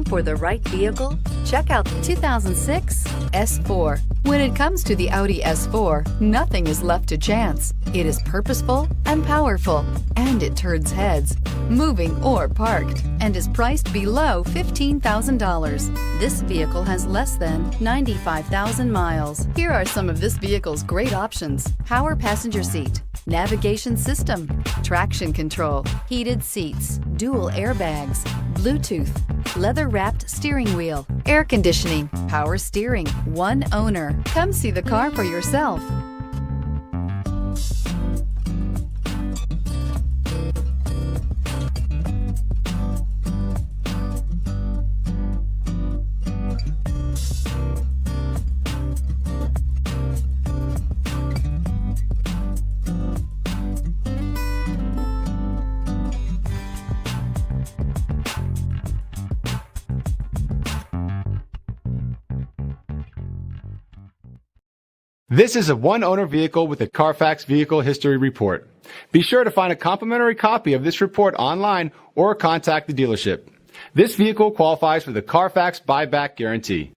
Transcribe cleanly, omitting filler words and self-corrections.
Looking for the right vehicle? Check out the 2006 S4. When it comes to the Audi S4, nothing is left to chance. It is purposeful and powerful, and it turns heads, moving or parked, and is priced below $15,000. This vehicle has less than 95,000 miles. Here are some of this vehicle's great options: power passenger seat, navigation system, traction control, heated seats, dual airbags, Bluetooth, leather-wrapped steering wheel, air conditioning, power steering, one owner. Come see the car for yourself. This is a one-owner vehicle with a CARFAX Vehicle History Report. Be sure to find a complimentary copy of this report online or contact the dealership. This vehicle qualifies for the CARFAX Buyback Guarantee.